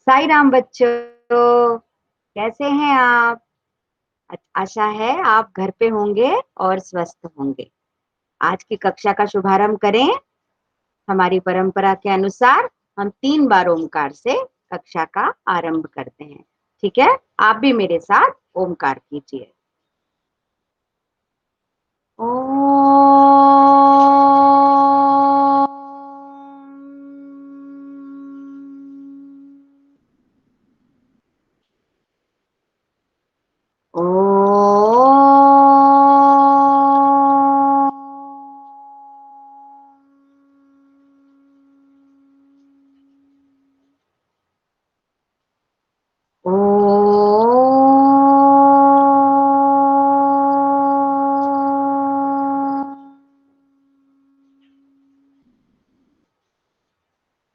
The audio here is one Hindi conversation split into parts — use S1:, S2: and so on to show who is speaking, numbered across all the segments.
S1: साई राम बच्चों, कैसे हैं आप? आशा है आप घर पे होंगे और स्वस्थ होंगे। आज की कक्षा का शुभारंभ करें। हमारी परंपरा के अनुसार हम 3 बार ओमकार से कक्षा का आरंभ करते हैं। ठीक है, आप भी मेरे साथ ओमकार कीजिए।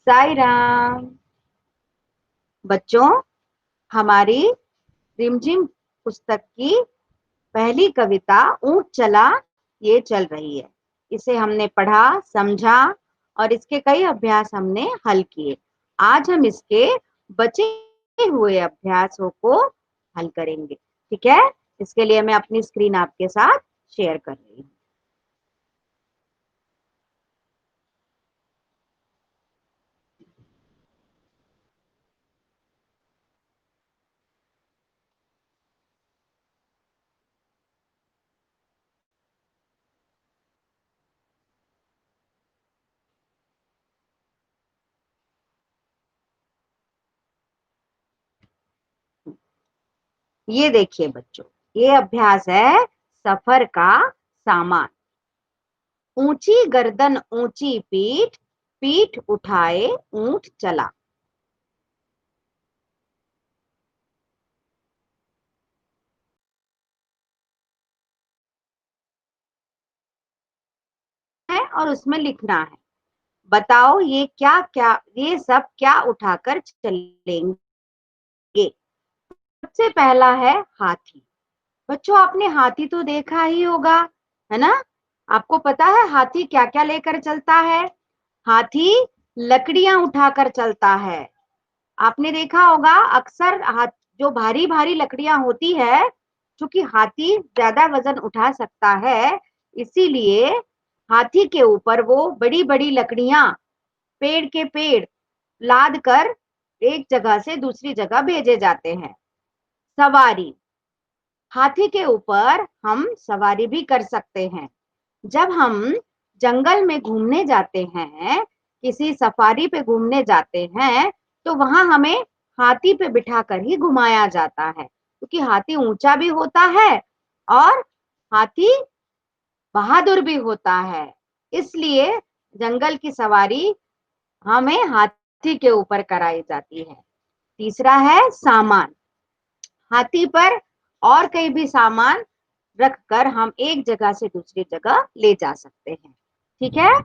S1: साई राम बच्चों, हमारी रिमझिम पुस्तक की पहली कविता ऊंट चला ये चल रही है। इसे हमने पढ़ा, समझा और इसके कई अभ्यास हमने हल किए। आज हम इसके बचे हुए अभ्यासों को हल करेंगे। ठीक है, इसके लिए मैं अपनी स्क्रीन आपके साथ शेयर कर रही हूँ। ये देखिए बच्चों, ये अभ्यास है सफर का सामान। ऊंची गर्दन ऊंची पीठ, पीठ उठाए ऊंट चला। है और उसमें लिखना है। बताओ ये क्या क्या, ये सब क्या उठाकर चलेंगे। सबसे पहला है हाथी। बच्चों आपने हाथी तो देखा ही होगा, है ना? आपको पता है हाथी क्या क्या लेकर चलता है? हाथी लकड़ियां उठाकर चलता है। आपने देखा होगा अक्सर जो भारी भारी लकड़ियां होती है, क्योंकि हाथी ज्यादा वजन उठा सकता है, इसीलिए हाथी के ऊपर वो बड़ी बड़ी लकड़ियां पेड़ के पेड़ लाद कर एक जगह से दूसरी जगह भेजे जाते हैं। सवारी, हाथी के ऊपर हम सवारी भी कर सकते हैं। जब हम जंगल में घूमने जाते हैं, किसी सफारी पे घूमने जाते हैं, तो वहां हमें हाथी पे बिठाकर ही घुमाया जाता है, क्योंकि हाथी ऊंचा भी होता है और हाथी बहादुर भी होता है। इसलिए जंगल की सवारी हमें हाथी के ऊपर कराई जाती है। तीसरा है सामान। हाथी पर और कई भी सामान रखकर हम एक जगह से दूसरी जगह ले जा सकते हैं। ठीक है।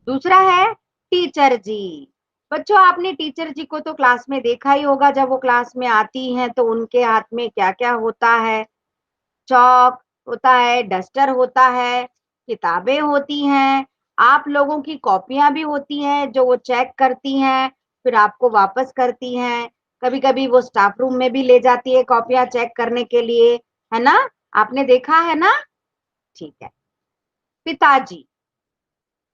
S1: दूसरा है टीचर जी। बच्चों आपने टीचर जी को तो क्लास में देखा ही होगा। जब वो क्लास में आती हैं तो उनके हाथ में क्या क्या होता है? चौक होता है, डस्टर होता है, किताबें होती हैं, आप लोगों की कॉपियां भी होती हैं जो वो चेक करती हैं, फिर आपको वापस करती हैं। कभी कभी वो स्टाफ रूम में भी ले जाती है कॉपियां चेक करने के लिए, है ना? आपने देखा है ना? ठीक है। पिताजी,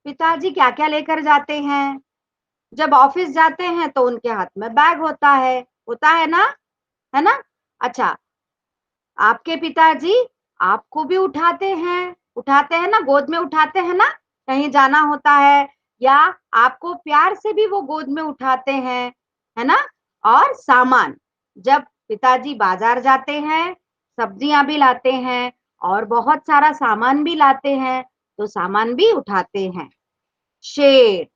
S1: पिताजी क्या क्या लेकर जाते हैं? जब ऑफिस जाते हैं तो उनके हाथ में बैग होता है ना? है ना? अच्छा, आपके पिताजी आपको भी उठाते हैं ना, गोद में उठाते हैं ना, कहीं जाना होता है, या आपको प्यार से भी वो गोद में उठाते हैं, है ना? और सामान, जब पिताजी बाजार जाते हैं, सब्जियां भी लाते हैं और बहुत सारा सामान भी लाते हैं, तो सामान भी उठाते हैं। शेर,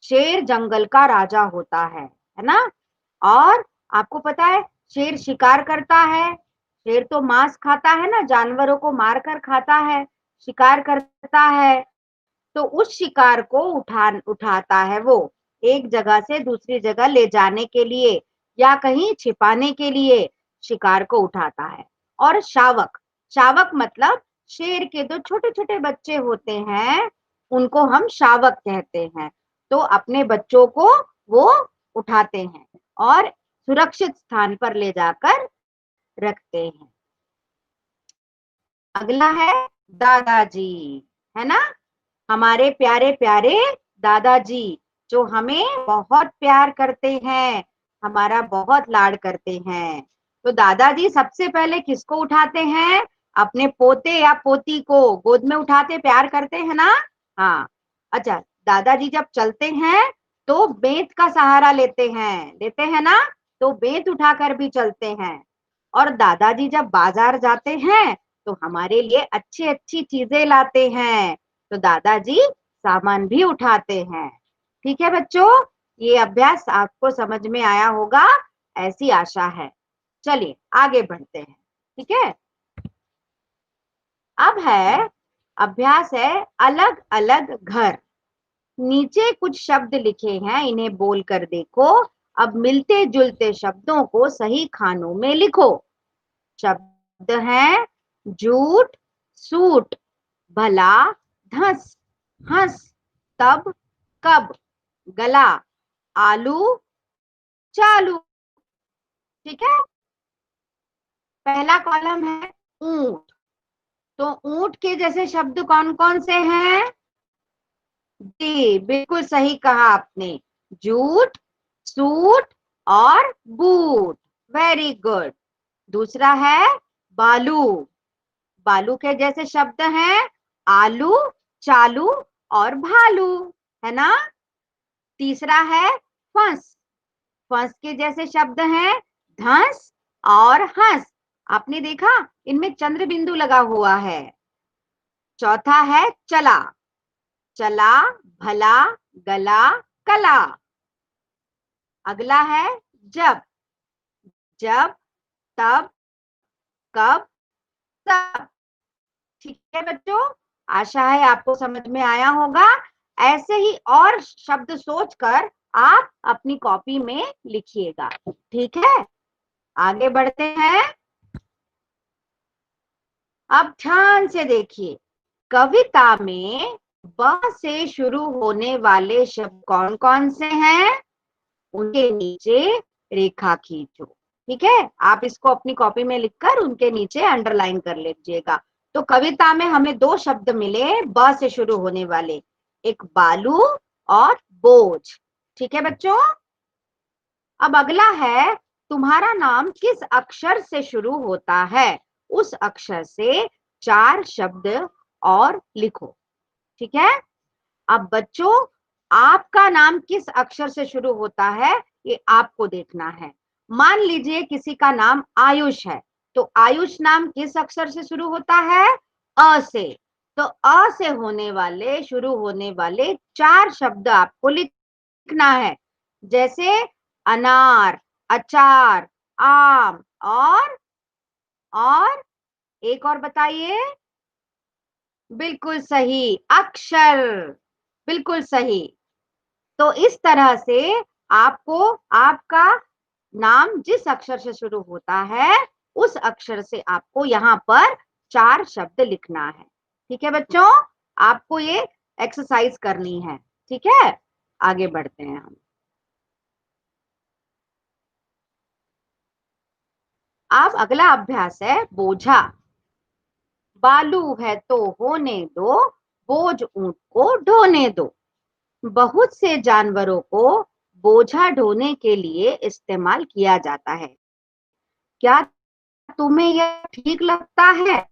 S1: शेर जंगल का राजा होता है ना? और आपको पता है शेर शिकार करता है। शेर तो मांस खाता है ना, जानवरों को मार कर खाता है, शिकार करता है। तो उस शिकार को उठाता है वो, एक जगह से दूसरी जगह ले जाने के लिए या कहीं छिपाने के लिए शिकार को उठाता है। और शावक, शावक मतलब शेर के जो छोटे छोटे बच्चे होते हैं, उनको हम शावक कहते हैं। तो अपने बच्चों को वो उठाते हैं। और सुरक्षित स्थान पर ले जाकर रखते हैं। अगला है दादाजी, है ना, हमारे प्यारे प्यारे दादाजी जो हमें बहुत प्यार करते हैं, हमारा बहुत लाड करते हैं। तो दादाजी सबसे पहले किसको उठाते हैं? अपने पोते या पोती को गोद में उठाते प्यार करते हैं ना। हाँ, अच्छा, दादाजी जब चलते हैं तो बेंत का सहारा लेते हैं ना, तो बेंत उठाकर भी चलते हैं। और दादाजी जब बाजार जाते हैं तो हमारे लिए अच्छी अच्छी चीजें लाते हैं, तो दादाजी सामान भी उठाते हैं। ठीक है बच्चों, ये अभ्यास आपको समझ में आया होगा, ऐसी आशा है। चलिए आगे बढ़ते हैं। ठीक है, अब है अभ्यास है अलग अलग घर। नीचे कुछ शब्द लिखे हैं, इन्हें बोलकर देखो। अब मिलते जुलते शब्दों को सही खानों में लिखो। शब्द हैं झूठ, सूट, भला, धस, हंस, तब, कब, गला, आलू, चालू। ठीक है, पहला कॉलम है ऊंट। तो ऊंट के जैसे शब्द कौन कौन से हैं? जी बिल्कुल सही कहा आपने, जूट, सूट और बूट। Very good. दूसरा है बालू। बालू के जैसे शब्द हैं आलू, चालू और भालू, है ना। तीसरा है फंस। फंस के जैसे शब्द हैं धंस और हंस। आपने देखा इनमें चंद्र बिंदु लगा हुआ है। चौथा है चला। चला, भला, गला, कला। अगला है जब। जब, तब, कब, सब। ठीक है बच्चों, आशा है आपको समझ में आया होगा। ऐसे ही और शब्द सोचकर आप अपनी कॉपी में लिखिएगा। ठीक है, आगे बढ़ते हैं। अब ध्यान से देखिए, कविता में ब से शुरू होने वाले शब्द कौन कौन से हैं? उनके नीचे रेखा खींचो। ठीक है, आप इसको अपनी कॉपी में लिखकर उनके नीचे अंडरलाइन कर लीजिएगा। तो कविता में हमें दो शब्द मिले ब से शुरू होने वाले, एक बालू और बोझ। ठीक है बच्चों, अब अगला है तुम्हारा नाम किस अक्षर से शुरू होता है? उस अक्षर से चार शब्द और लिखो। ठीक है, अब बच्चों आपका नाम किस अक्षर से शुरू होता है ये आपको देखना है। मान लीजिए किसी का नाम आयुष है, तो आयुष नाम किस अक्षर से शुरू होता है? अ से। तो अ से होने वाले शुरू होने वाले चार शब्द आपको लिखना है, जैसे अनार, अचार, आम और एक और बताइए। बिल्कुल सही, अक्षर। बिल्कुल सही। तो इस तरह से आपको आपका नाम जिस अक्षर से शुरू होता है उस अक्षर से आपको यहाँ पर चार शब्द लिखना है। ठीक है बच्चों, आपको ये एक्सरसाइज करनी है। ठीक है, आगे बढ़ते हैं हम। अब अगला अभ्यास है बोझा। बालू है तो होने दो, बोझ ऊंट को ढोने दो। बहुत से जानवरों को बोझा ढोने के लिए इस्तेमाल किया जाता है। क्या तुम्हें यह ठीक लगता है?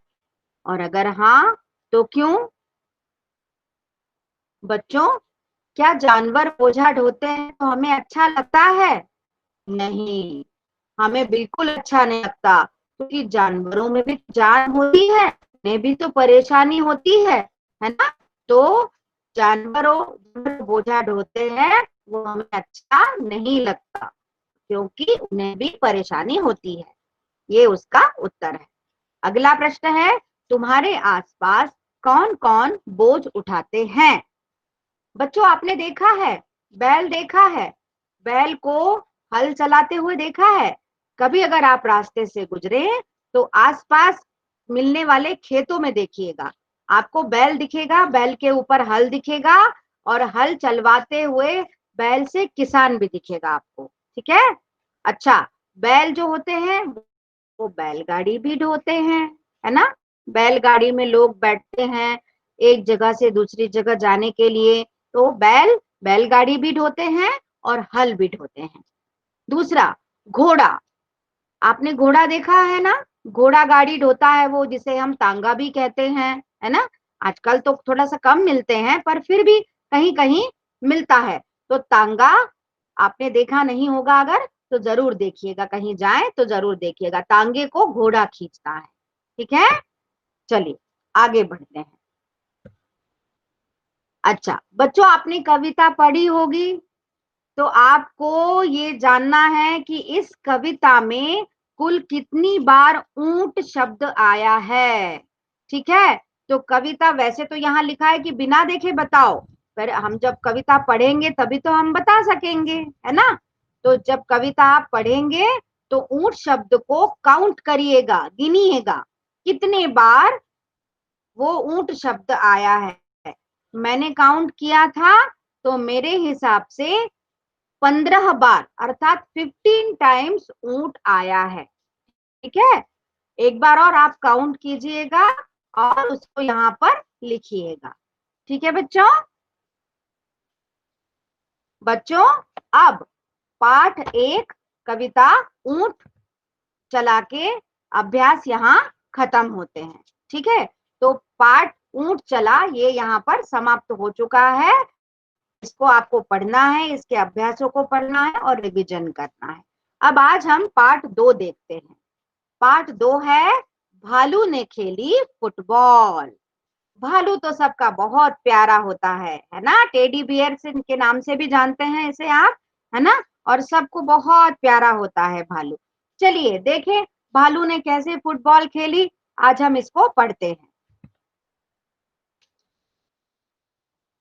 S1: और अगर हाँ तो क्यों? बच्चों, क्या जानवर बोझा ढोते हैं तो हमें अच्छा लगता है? नहीं, हमें बिल्कुल अच्छा नहीं लगता, क्योंकि जानवरों में भी जान होती है, उन्हें भी तो परेशानी होती है ना। तो जानवरों जो बोझा ढोते हैं वो हमें अच्छा नहीं लगता, क्योंकि उन्हें भी परेशानी होती है। ये उसका उत्तर है। अगला प्रश्न है तुम्हारे आसपास कौन कौन बोझ उठाते हैं? बच्चों आपने देखा है, बैल देखा है, बैल को हल चलाते हुए देखा है? कभी अगर आप रास्ते से गुजरे तो आसपास मिलने वाले खेतों में देखिएगा, आपको बैल दिखेगा, बैल के ऊपर हल दिखेगा और हल चलवाते हुए बैल से किसान भी दिखेगा आपको। ठीक है, अच्छा, बैल जो होते हैं वो बैलगाड़ी भी ढोते हैं, है ना? बैलगाड़ी में लोग बैठते हैं एक जगह से दूसरी जगह जाने के लिए, तो बैलगाड़ी भी ढोते हैं और हल भी ढोते हैं। दूसरा, घोड़ा। आपने घोड़ा देखा है ना? घोड़ा गाड़ी ढोता है वो, जिसे हम तांगा भी कहते हैं, है ना? आजकल तो थोड़ा सा कम मिलते हैं पर फिर भी कहीं कहीं मिलता है। तो तांगा आपने देखा नहीं होगा, अगर तो जरूर देखिएगा, कहीं जाए तो जरूर देखिएगा, तांगे को घोड़ा खींचता है। ठीक है, चलिए आगे बढ़ते हैं। अच्छा बच्चों, आपने कविता पढ़ी होगी, तो आपको ये जानना है कि इस कविता में कुल कितनी बार ऊंट शब्द आया है। ठीक है, तो कविता वैसे तो यहाँ लिखा है कि बिना देखे बताओ, पर हम जब कविता पढ़ेंगे तभी तो हम बता सकेंगे, है ना? तो जब कविता आप पढ़ेंगे तो ऊंट शब्द को काउंट करिएगा, गिनिएगा कितने बार वो ऊंट शब्द आया है। मैंने काउंट किया था, तो मेरे हिसाब से 15 बार, अर्थात 15 टाइम्स ऊंट आया है। ठीक है, एक बार और आप काउंट कीजिएगा और उसको यहाँ पर लिखिएगा। ठीक है बच्चों? बच्चों, अब पाठ 1 कविता ऊंट चला के अभ्यास यहाँ खत्म होते हैं। ठीक है, तो पाठ ऊंट चला ये यहाँ पर समाप्त हो चुका है। इसको आपको पढ़ना है, इसके अभ्यासों को पढ़ना है और रिवीजन करना है। अब आज हम पाठ 2 देखते हैं। पाठ 2 है भालू ने खेली फुटबॉल। भालू तो सबका बहुत प्यारा होता है ना? टेडी बियर से के नाम से भी जानते हैं इसे आप, है ना? और सबको बहुत प्यारा होता है भालू। चलिए देखें भालू ने कैसे फुटबॉल खेली, आज हम इसको पढ़ते हैं।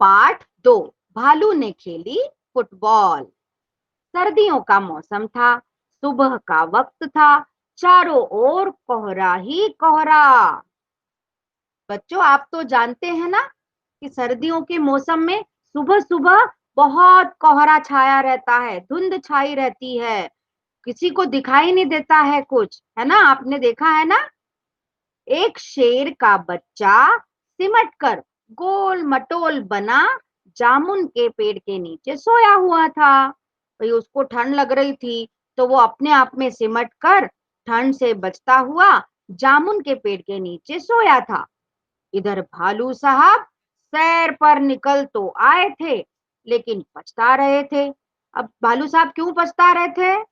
S1: पाठ 2, भालू ने खेली फुटबॉल। सर्दियों का मौसम था, सुबह का वक्त था, चारों ओर कोहरा ही कोहरा। बच्चों, आप तो जानते हैं ना कि सर्दियों के मौसम में सुबह सुबह बहुत कोहरा छाया रहता है, धुंध छाई रहती है, किसी को दिखाई नहीं देता है कुछ, है ना? आपने देखा है ना? एक शेर का बच्चा सिमट कर गोल मटोल बना जामुन के पेड़ के नीचे सोया हुआ था। भाई उसको ठंड लग रही थी, तो वो अपने आप में सिमट कर ठंड से बचता हुआ जामुन के पेड़ के नीचे सोया था। इधर भालू साहब सैर पर निकल तो आए थे, लेकिन पछता रहे थे। अब भालू साहब क्यों पछता रहे थे?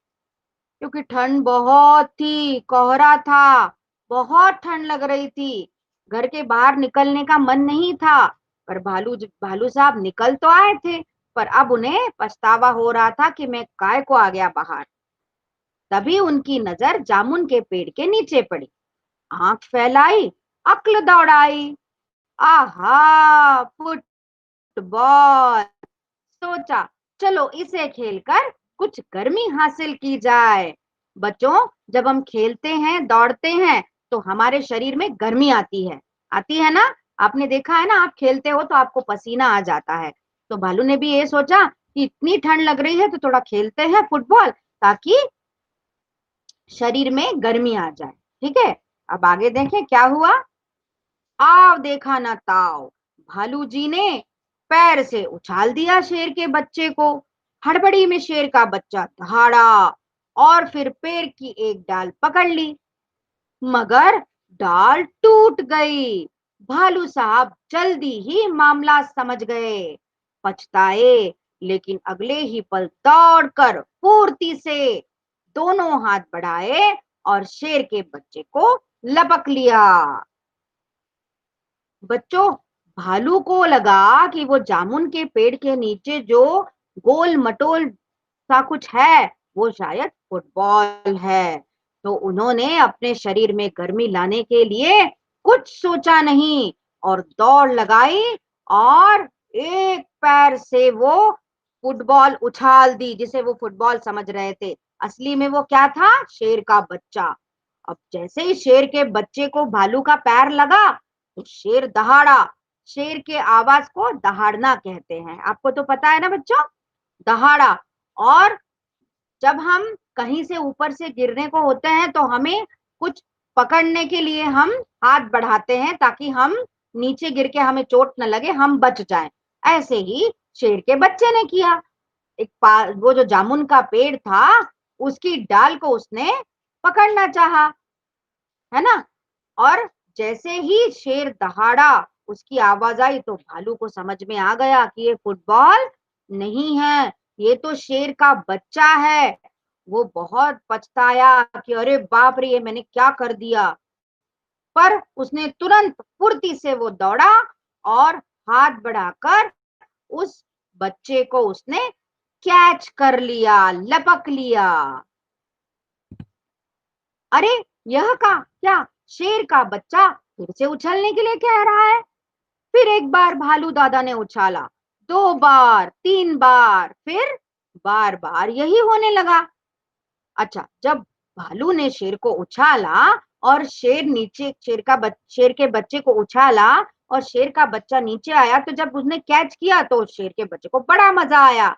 S1: क्योंकि ठंड बहुत थी, कोहरा था, बहुत ठंड लग रही थी, घर के बाहर निकलने का मन नहीं था। पर भालू साहब निकल तो आए थे, पर अब उन्हें पछतावा हो रहा था कि मैं काय को आ गया बाहर। तभी उनकी नजर जामुन के पेड़ के नीचे पड़ी। आंख फैलाई, अक्ल दौड़ाई, आहा फुटबॉल। सोचा चलो इसे खेलकर कुछ गर्मी हासिल की जाए। बच्चों, जब हम खेलते हैं दौड़ते हैं तो हमारे शरीर में गर्मी आती है ना? आपने देखा है ना, आप खेलते हो तो आपको पसीना आ जाता है। तो भालू ने भी ये सोचा कि इतनी ठंड लग रही है तो थोड़ा खेलते हैं फुटबॉल, ताकि शरीर में गर्मी आ जाए। ठीक है, अब आगे देखें क्या हुआ। आव देखा ना ताव, भालू जी ने पैर से उछाल दिया शेर के बच्चे को। हड़बड़ी में शेर का बच्चा दहाड़ा और फिर पेड़ की एक डाल पकड़ ली, मगर डाल टूट गई। भालू साहब जल्दी ही मामला समझ गए, पछताए, लेकिन अगले ही पल दौड़कर फुर्ती से दोनों हाथ बढ़ाए और शेर के बच्चे को लपक लिया। बच्चों, भालू को लगा कि वो जामुन के पेड़ के नीचे जो गोल मटोल सा कुछ है वो शायद फुटबॉल है। तो उन्होंने अपने शरीर में गर्मी लाने के लिए कुछ सोचा नहीं और दौड़ लगाई और एक पैर से वो फुटबॉल उछाल दी, जिसे वो फुटबॉल समझ रहे थे। असली में वो क्या था? शेर का बच्चा। अब जैसे ही शेर के बच्चे को भालू का पैर लगा तो शेर दहाड़ा। शेर के आवाज को दहाड़ना कहते हैं, आपको तो पता है ना बच्चों? दहाड़ा और जब हम कहीं से ऊपर से गिरने को होते हैं तो हमें कुछ पकड़ने के लिए हम हाथ बढ़ाते हैं ताकि हम नीचे गिर के हमें चोट न लगे, हम बच जाएं। ऐसे ही शेर के बच्चे ने किया। वो जो जामुन का पेड़ था, उसकी डाल को उसने पकड़ना चाहा, है ना। और जैसे ही शेर दहाड़ा, उसकी आवाज आई तो भालू को समझ में आ गया कि ये फुटबॉल नहीं है, ये तो शेर का बच्चा है। वो बहुत पछताया कि अरे बाप रे, ये मैंने क्या कर दिया। पर उसने तुरंत फुर्ती से वो दौड़ा और हाथ बढ़ाकर उस बच्चे को उसने कैच कर लिया, लपक लिया। अरे, यह क्या शेर का बच्चा फिर से उछलने के लिए कह रहा है। फिर एक बार भालू दादा ने उछाला, 2 बार, 3 बार, फिर बार बार यही होने लगा। अच्छा, जब भालू ने शेर को उछाला और शेर के बच्चे को उछाला और शेर का बच्चा नीचे आया, तो जब उसने कैच किया तो शेर के बच्चे को बड़ा मजा आया।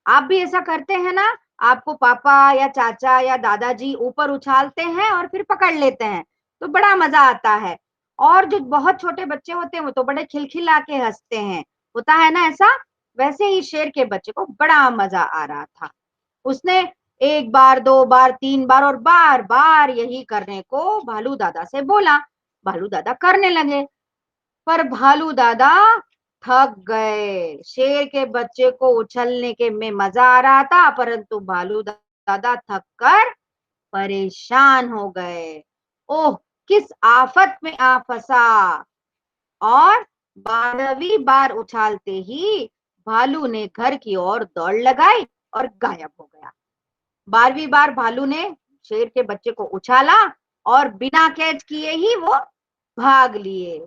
S1: आप भी ऐसा करते हैं ना? आपको पापा या चाचा या दादाजी ऊपर उछालते हैं और फिर पकड़ लेते हैं, तो बड़ा मजा आता है। और जो बहुत छोटे बच्चे होते हैं वो तो बड़े खिलखिला के हंसते हैं, होता है ना ऐसा। वैसे ही शेर के बच्चे को बड़ा मजा आ रहा था। उसने 1 बार, 2 बार, 3 बार और बार बार यही करने को भालू दादा से बोला। भालू दादा करने लगे, पर भालू दादा थक गए। शेर के बच्चे को उछलने के में मजा आ रहा था, परंतु भालू दादा थक कर परेशान हो गए। ओह, किस आफत में आ फंसा। और 12वीं बार उछालते ही भालू ने घर की ओर दौड़ लगाई और गायब हो गया। 12वीं बार भालू ने शेर के बच्चे को उछाला और बिना कैच किए ही वो भाग लिए।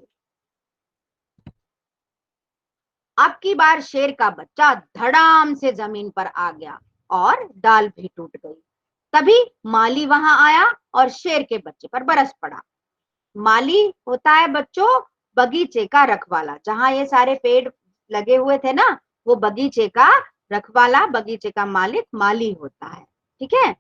S1: अब की बार शेर का बच्चा धड़ाम से जमीन पर आ गया और डाल भी टूट गई। तभी माली वहां आया और शेर के बच्चे पर बरस पड़ा। माली होता है बच्चों बगीचे का रखवाला, जहां ये सारे पेड़ लगे हुए थे ना, वो बगीचे का रखवाला, बगीचे का मालिक माली होता है। ठीक है।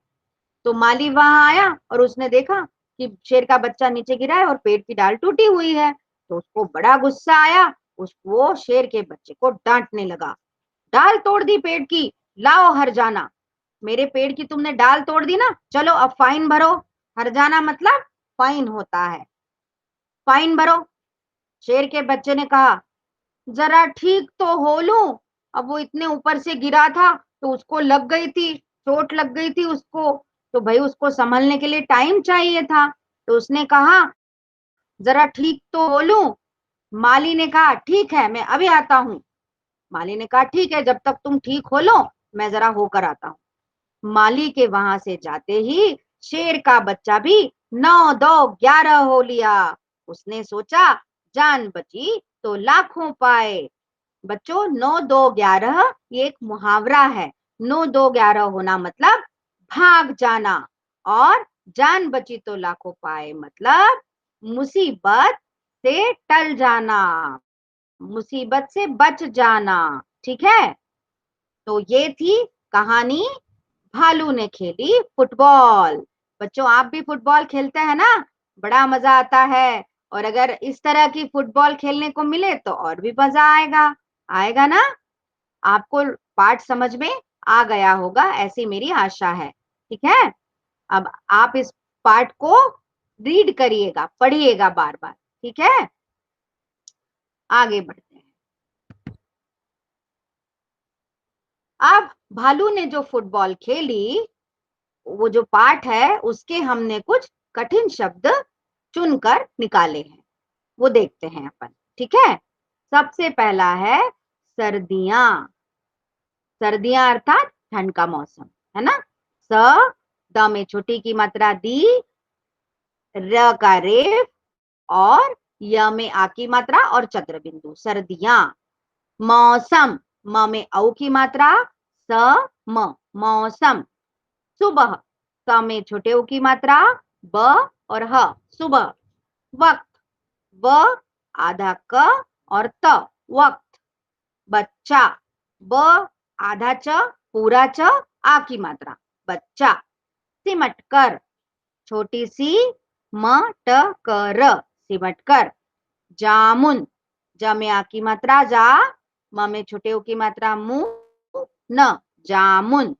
S1: तो माली वहां आया और उसने देखा कि शेर का बच्चा नीचे गिरा है और पेड़ की डाल टूटी हुई है, तो उसको बड़ा गुस्सा आया। उसको शेर के बच्चे को डांटने लगा, डाल तोड़ दी पेड़ की, लाओ हरजाना। मेरे पेड़ की तुमने डाल तोड़ दी ना, चलो अब फाइन भरो। हरजाना मतलब फाइन होता है, फाइन भरो। शेर के बच्चे ने कहा, जरा ठीक तो हो लूं, अब वो इतने ऊपर से गिरा था तो उसको लग गई थी, चोट लग गई थी उसको, तो भाई उसको संभलने के लिए टाइम चाहिए था। तो उसने कहा, जरा ठीक तो हो लूं। माली ने कहा, ठीक है, मैं अभी आता हूँ। माली ने कहा, ठीक है, जब तक तुम ठीक हो लो मैं जरा होकर आता हूँ। माली के वहां से जाते ही शेर का बच्चा भी 9 2 11 हो लिया। उसने सोचा, जान बची तो लाखों पाए। बच्चों, 9 2 11 ये एक मुहावरा है। 9 2 11 होना मतलब भाग जाना, और जान बची तो लाखों पाए मतलब मुसीबत से टल जाना, मुसीबत से बच जाना। ठीक है। तो ये थी कहानी, भालू ने खेली फुटबॉल। बच्चों, आप भी फुटबॉल खेलते हैं ना, बड़ा मजा आता है। और अगर इस तरह की फुटबॉल खेलने को मिले तो और भी मजा आएगा, आएगा ना। आपको पाठ समझ में आ गया होगा, ऐसी मेरी आशा है। ठीक है। अब आप इस पाठ को रीड करिएगा, पढ़िएगा बार बार। ठीक है। आगे बढ़ते हैं। अब भालू ने जो फुटबॉल खेली, वो जो पाठ है उसके हमने कुछ कठिन शब्द चुनकर निकाले हैं, वो देखते हैं अपन। ठीक है। सबसे पहला है सर्दियां। सर्दियां अर्थात ठंड का मौसम, है ना। स, द में छोटी की मात्रा दी, र का रेफ, और य में आ की मात्रा और चंद्र बिंदु, सर्दियां। मौसम, म में औ की मात्रा, स म, मौसम। सुबह, स में छोटे ऊ की मात्रा, ब और ह, सुबह। वक्त, व आधा क और त, वक्त। बच्चा, ब आधा च पूरा च, आ की मात्रा, बच्चा। सिमट कर, छोटी सी मटकर, सिमट कर। जामुन, ज में आ की मात्रा जा, म में छोटे ऊ की मात्रा मु, न, जामुन।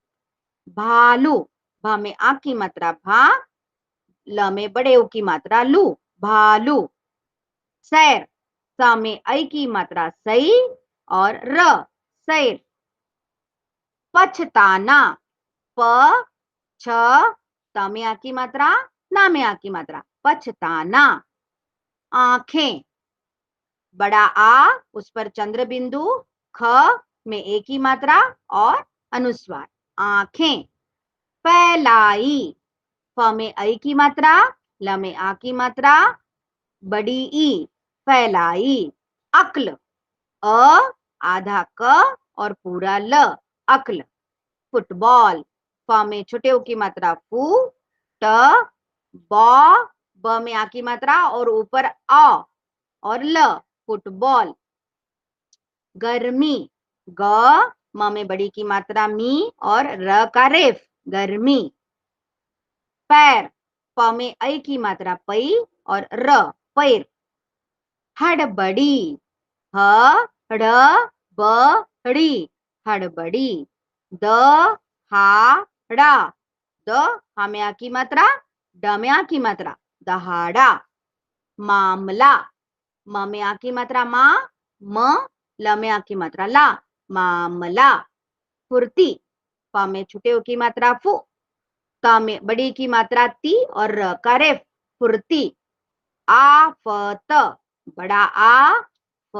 S1: भालू, भ में आ की मात्रा भा, ल में बड़े ऊ की मात्रा लू, भालू। सैर, स में ऐ की मात्रा सई और र, सैर। पछताना, प छ त में आ की मात्रा, ना में आ की मात्रा, पछताना। आंखें, बड़ा आ उस पर चंद्र बिंदु, ख में ए की मात्रा और अनुस्वार, आंखें। फैलाई, फ में ऐ की मात्रा, ल में आ की मात्रा, बड़ी ई, फैलाई। अक्ल, अ आधा क और पूरा ल, अक्ल। फुटबॉल, फ में छोटे ऊ की मात्रा फू, ट, ब में आ की मात्रा और ऊपर अ और ल, फुटबॉल। गर्मी, ग म में बड़ी की मात्रा मी और र का रेफ, गर्मी। पैर, प में ऐ की मात्रा पई और र, पैर। हड़बड़ी, ह ड़ ब ड़ी, हड़बड़ी। द हा ड़ा, द हा में आ की मात्रा, ड में आ की मात्रा, दहाड़ा। मामला, म में आ की मात्रा मा, म, ल में आ की मात्रा ला, मामला। फुर्ती, प में छुटे ऊ की मात्रा फु, त में बड़ी की मात्रा ती और र का रेफ, फुर्ती। आफत, बड़ा आ, फ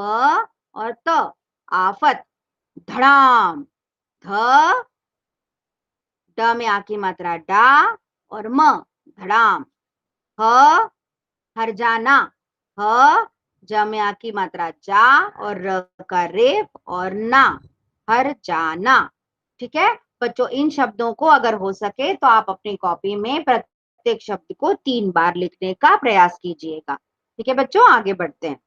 S1: और त, आफत। धड़ाम, ध, ड में आ की मात्रा डा और म, धड़ाम। ह, हर जाना, ह, ज में आ की मात्रा जा और र का रेफ और ना, हर जाना। ठीक है बच्चों, इन शब्दों को अगर हो सके तो आप अपनी कॉपी में प्रत्येक शब्द को 3 बार लिखने का प्रयास कीजिएगा। ठीक है बच्चों, आगे बढ़ते हैं।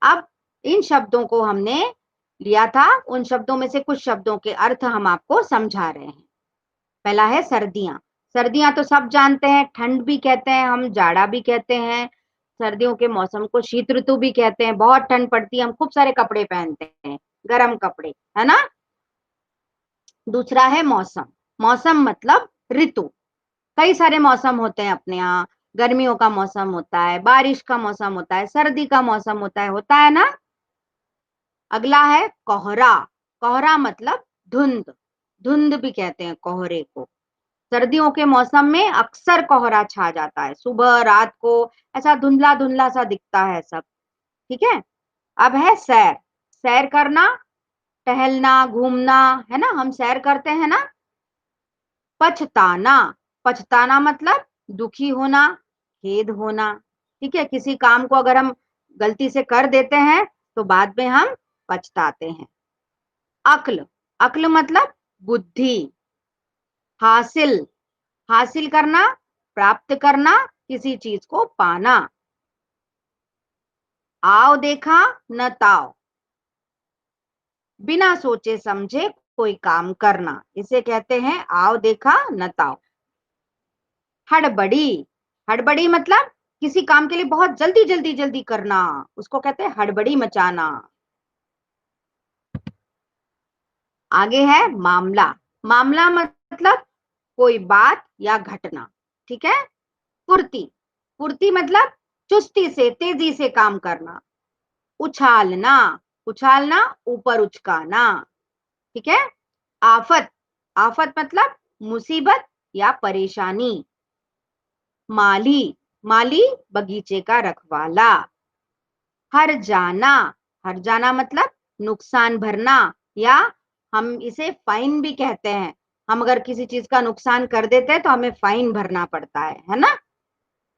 S1: अब इन शब्दों को हमने लिया था, उन शब्दों में से कुछ शब्दों के अर्थ हम आपको समझा रहे हैं। पहला है सर्दियां। सर्दियां तो सब जानते हैं, ठंड भी कहते हैं, हम जाड़ा भी कहते हैं। सर्दियों के मौसम को शीत ऋतु भी कहते हैं। बहुत ठंड पड़ती है, हम खूब सारे कपड़े पहनते हैं, गर्म कपड़े, है ना। दूसरा है मौसम। मौसम मतलब ऋतु। कई सारे मौसम होते हैं अपने यहाँ। गर्मियों का मौसम होता है, बारिश का मौसम होता है, सर्दी का मौसम होता है ना। अगला है कोहरा। कोहरा मतलब धुंध। धुंध भी कहते हैं कोहरे को। सर्दियों के मौसम में अक्सर कोहरा छा जाता है, सुबह रात को ऐसा धुंधला धुंधला सा दिखता है सब। ठीक है। अब है सैर। सैर करना, टहलना, घूमना, है ना, हम सैर करते हैं ना। पछताना। पछताना मतलब दुखी होना, खेद होना। ठीक है, किसी काम को अगर हम गलती से कर देते हैं तो बाद में हम पछताते हैं। अक्ल। अक्ल मतलब बुद्धि। हासिल। हासिल करना, प्राप्त करना, किसी चीज को पाना। आओ देखा न ताओ, बिना सोचे समझे कोई काम करना, इसे कहते हैं आओ देखा न ताओ। हड़बड़ी। हड़बड़ी मतलब किसी काम के लिए बहुत जल्दी जल्दी जल्दी करना, उसको कहते हैं हड़बड़ी मचाना। आगे है मामला। मामला मतलब कोई बात या घटना। ठीक है। फुर्ती। फुर्ती मतलब चुस्ती से, तेजी से काम करना। उछालना। उछालना, ऊपर उचकाना। ठीक है। आफत। आफत मतलब मुसीबत या परेशानी। माली। माली बगीचे का रखवाला। हर जाना। हर जाना मतलब नुकसान भरना, या हम इसे फाइन भी कहते हैं। हम अगर किसी चीज का नुकसान कर देते हैं तो हमें फाइन भरना पड़ता है ना।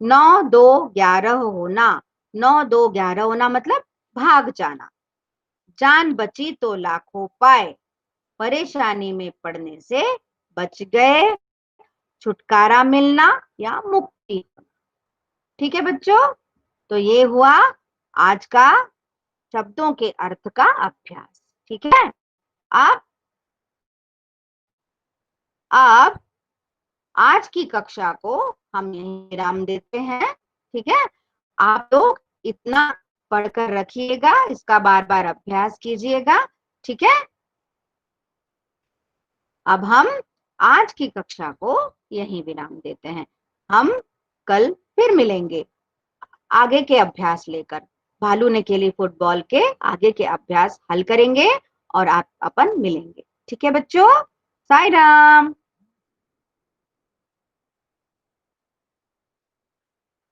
S1: 9-2-11 होना। 9-2-11 होना मतलब भाग जाना। जान बची तो लाखों पाए, परेशानी में पड़ने से बच गए, छुटकारा मिलना या मुक्ति। ठीक है बच्चों, तो ये हुआ आज का शब्दों के अर्थ का अभ्यास। ठीक है। अब अब आज की कक्षा को हम यहीं विराम देते हैं। ठीक है, आप लोग इतना पढ़कर रखिएगा, इसका बार बार अभ्यास कीजिएगा। ठीक है, अब हम आज की कक्षा को यहीं विराम देते हैं। हम कल फिर मिलेंगे आगे के अभ्यास लेकर। भालू ने खेली फुटबॉल के आगे के अभ्यास हल करेंगे और आप अपन मिलेंगे। ठीक है बच्चों, साई राम।